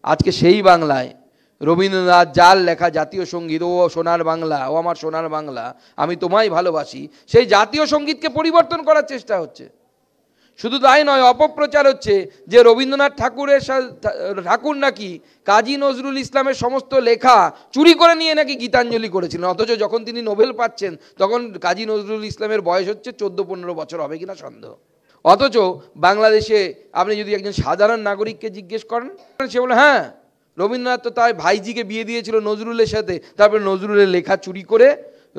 আজকে সেই বাংলায় রবীন্দ্রনাথ যার লেখা জাতীয় সঙ্গীত, ও সোনার বাংলা, ও আমার সোনার বাংলা, আমি তোমায় ভালোবাসি, সেই জাতীয় সঙ্গীতকে পরিবর্তন করার চেষ্টা হচ্ছে। শুধু তাই নয়, অপপ্রচার হচ্ছে যে রবীন্দ্রনাথ ঠাকুর নাকি কাজী নজরুল ইসলামের সমস্ত লেখা চুরি করে নিয়ে নাকি গীতাঞ্জলি করেছিলেন, অথচ যখন তিনি নোবেল পাচ্ছেন তখন কাজী নজরুল ইসলামের বয়স হচ্ছে 14-15 বছর, হবে কিনা সন্দেহ। অথচ বাংলাদেশে আপনি যদি একজন সাধারণ নাগরিককে জিজ্ঞেস করেন, সে বলে হ্যাঁ, রবীন্দ্রনাথ তো তার ভাইজিকে বিয়ে দিয়েছিল নজরুলের সাথে, তারপরে নজরুলের লেখা চুরি করে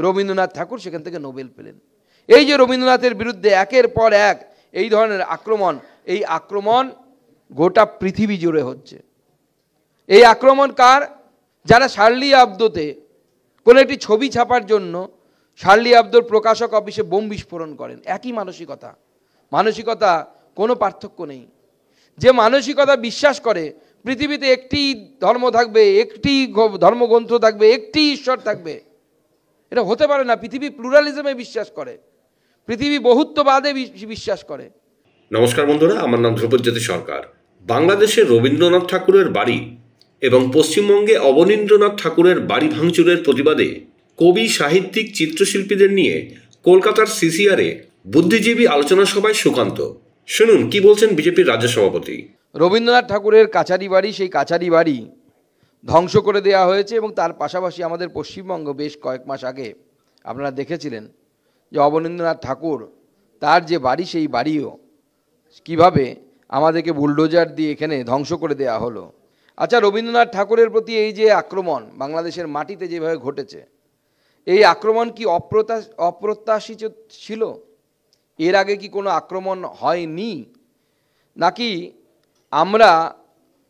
রবীন্দ্রনাথ ঠাকুর সেখান থেকে নোবেল পেলেন। এই যে রবীন্দ্রনাথের বিরুদ্ধে একের পর এক এই ধরনের আক্রমণ, এই আক্রমণ গোটা পৃথিবী জুড়ে হচ্ছে। এই আক্রমণ কার? যারা শার্লি আবদোতে কোনো একটি ছবি ছাপার জন্য শার্লি আবদোর প্রকাশক অফিসে বোম বিস্ফোরণ করেন, একই মানসিকতা কোনো পার্থক্য নেই। যে মানসিকতা বিশ্বাস করে পৃথিবীতে একটি ধর্ম থাকবে, একটি ধর্মগ্রন্থ থাকবে, একটি ঈশ্বর থাকবে, এটা হতে পারে না। পৃথিবী প্লুরালিজমে বিশ্বাস করে, পৃথিবী বহুত্ববাদে বিশ্বাস করে। নমস্কার বন্ধুরা, আমার নাম ধ্রুপজ্যোতি সরকার। বাংলাদেশের রবীন্দ্রনাথ ঠাকুরের বাড়ি এবং পশ্চিমবঙ্গে অবনীন্দ্রনাথ ঠাকুরের বাড়ি ভাঙচুরের প্রতিবাদে কবি, সাহিত্যিক, চিত্রশিল্পীদের নিয়ে কলকাতার সিসিআরে বুদ্ধিজীবী আলোচনা সভায় সুকান্ত। শুনুন কি বলছেন বিজেপির রাজ্য সভাপতি। রবীন্দ্রনাথ ঠাকুরের কাছারি বাড়ি, সেই কাছারি বাড়ি ধ্বংস করে দেওয়া হয়েছে এবং তার পাশাপাশি আমাদের পশ্চিমবঙ্গ বেশ কয়েক মাস আগে আপনারা দেখেছিলেন যে অবনীন্দ্রনাথ ঠাকুর তার যে বাড়ি, সেই বাড়িও কিভাবে আমাদেরকে বুলডোজার দিয়ে এখানে ধ্বংস করে দেওয়া হলো। আচ্ছা, রবীন্দ্রনাথ ঠাকুরের প্রতি এই যে আক্রমণ বাংলাদেশের মাটিতে যেভাবে ঘটেছে, এই আক্রমণ কি অপ্রত্যাশিত ছিল? এর আগে কি কোনো আক্রমণ হয়নি? নাকি আমরা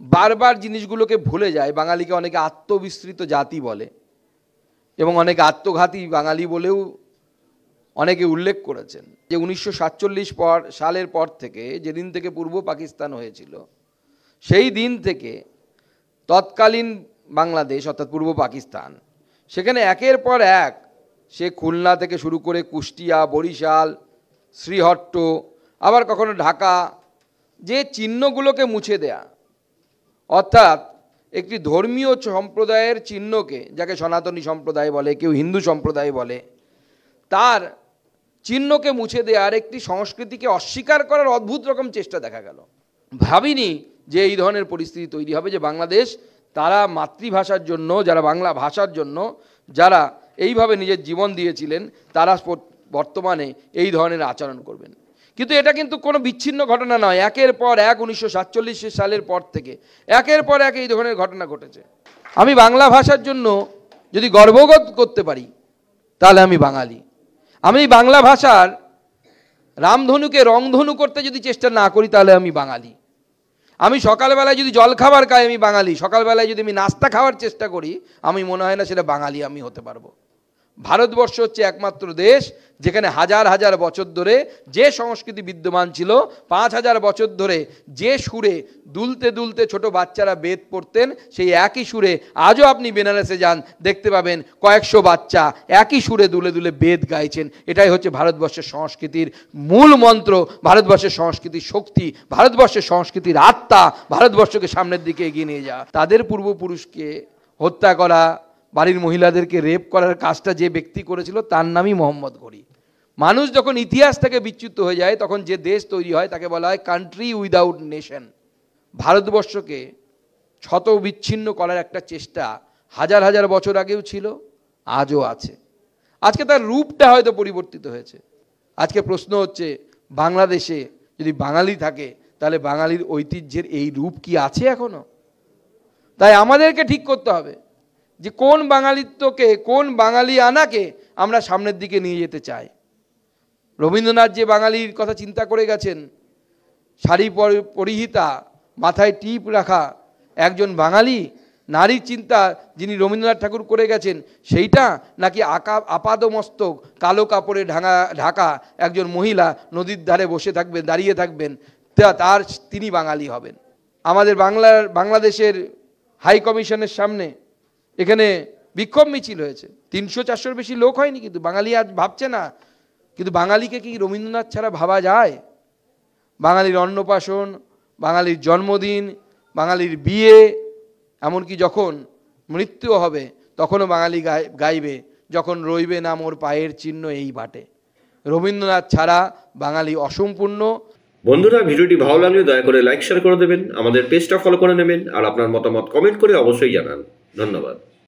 বারবার জিনিসগুলোকে ভুলে যাই? বাঙালিকে অনেকে আত্মবিস্মৃত জাতি বলে এবং অনেকে আত্মঘাতী বাঙালি বলেও অনেকে উল্লেখ করেছেন যে 1947 সালের পর থেকে, যেদিন থেকে পূর্ব পাকিস্তান হয়েছিল, সেই দিন থেকে তৎকালীন বাংলাদেশ অর্থাৎ পূর্ব পাকিস্তান, সেখানে একের পর এক, সে খুলনা থেকে শুরু করে কুষ্টিয়া, বরিশাল, শ্রীহট্ট, আবার কখনো ঢাকা, যে চিহ্নগুলোকে মুছে দেয়া, অর্থাৎ একটি ধর্মীয় সম্প্রদায়ের চিহ্নকে, যাকে সনাতনী সম্প্রদায় বলে, কেউ হিন্দু সম্প্রদায় বলে, তার চিহ্নকে মুছে দেওয়ার, একটি সংস্কৃতিকে অস্বীকার করার অদ্ভুত রকম চেষ্টা দেখা গেল। ভাবিনি যে এই ধরনের পরিস্থিতি তৈরি হবে, যে বাংলাদেশ তারা মাতৃভাষার জন্য, যারা বাংলা ভাষার জন্য যারা এইভাবে নিজের জীবন দিয়েছিলেন, তারা বর্তমানে এই ধরনের আচরণ করবেন। কিন্তু এটা কিন্তু কোনো বিচ্ছিন্ন ঘটনা নয়। একের পর এক 1947 সালের পর থেকে একের পর এক এই ধরনের ঘটনা ঘটেছে। আমি বাংলা ভাষার জন্য যদি গর্ববোধ করতে পারি তাহলে আমি বাঙালি। আমি বাংলা ভাষার রামধনুকে রংধনু করতে যদি চেষ্টা না করি তাহলে আমি বাঙালি। আমি সকালবেলায় যদি জলখাবার খাই আমি বাঙালি, সকালবেলায় যদি আমি নাস্তা খাওয়ার চেষ্টা করি, আমি মনে হয় না সেটা বাঙালি আমি হতে পারবো। ভারতবর্ষ হচ্ছে একমাত্র দেশ যেখানে হাজার হাজার বছর ধরে যে সংস্কৃতি বিদ্যমান ছিল, 5000 বছর ধরে যে সুরে দুলতে দুলতে ছোট বাচ্চারা বেদ পড়তেন, সেই একই সুরে আজও আপনি বেনারসে যান, দেখতে পাবেন কয়েকশো বাচ্চা একই সুরে দুলে দুলে বেদ গাইছেন। এটাই হচ্ছে ভারতবর্ষের সংস্কৃতির মূল মন্ত্র, ভারতবর্ষের সংস্কৃতির শক্তি, ভারতবর্ষের সংস্কৃতির আত্মা, ভারতবর্ষকে সামনের দিকে এগিয়ে নিয়ে যাওয়া। তাদের পূর্বপুরুষকে হত্যা করা, বাড়ির মহিলাদেরকে রেপ করার কাজটা যে ব্যক্তি করেছিল তার নামই মোহাম্মদ ঘুরি। মানুষ যখন ইতিহাস থেকে বিচ্যুত হয়ে যায়, তখন যে দেশ তৈরি হয় তাকে বলা হয় কান্ট্রি উইদাউট নেশন। ভারতবর্ষকে শত বিচ্ছিন্ন করার একটা চেষ্টা হাজার হাজার বছর আগেও ছিল, আজও আছে। আজকে তার রূপটা হয়তো পরিবর্তিত হয়েছে। আজকে প্রশ্ন হচ্ছে, বাংলাদেশে যদি বাঙালি থাকে তাহলে বাঙালির ঐতিহ্যের এই রূপ কি আছে এখনো? তাই আমাদেরকে ঠিক করতে হবে যে কোন বাঙালিত্বকে, কোন বাঙালি আনাকে আমরা সামনের দিকে নিয়ে যেতে চাই। রবীন্দ্রনাথ যে বাঙালির কথা চিন্তা করে গেছেন, শাড়ি পরিহিতা, মাথায় টিপ রাখা একজন বাঙালি নারীর চিন্তা যিনি রবীন্দ্রনাথ ঠাকুর করে গেছেন, সেইটা নাকি আপাদমস্তক কালো কাপড়ে ঢাকা একজন মহিলা নদীর ধারে বসে থাকবেন, দাঁড়িয়ে থাকবেন, তিনি বাঙালি হবেন? আমাদের বাংলাদেশের হাই কমিশনের সামনে এখানে বিক্ষোভ মিছিল হয়েছে, 300-400 বেশি লোক হয়নি, কিন্তু বাঙালি আজ ভাবছে না। কিন্তু বাঙালিকে কি রবীন্দ্রনাথ ছাড়া ভাবা যায়? বাঙালির অন্নপ্রাশন, বাঙালির জন্মদিন, বাঙালির বিয়ে, এমনকি যখন মৃত্যু হবে তখনও বাঙালি গাইবে, যখন রইবে না মোর পায়ের চিহ্ন এই বাটে। রবীন্দ্রনাথ ছাড়া বাঙালি অসম্পূর্ণ। বন্ধুরা, ভিডিওটি ভালো লাগলে দয়া করে লাইক শেয়ার করে দেবেন, আমাদের পেজটা ফলো করে নেবেন আর আপনার মতামত কমেন্ট করে অবশ্যই জানান। ধন্যবাদ।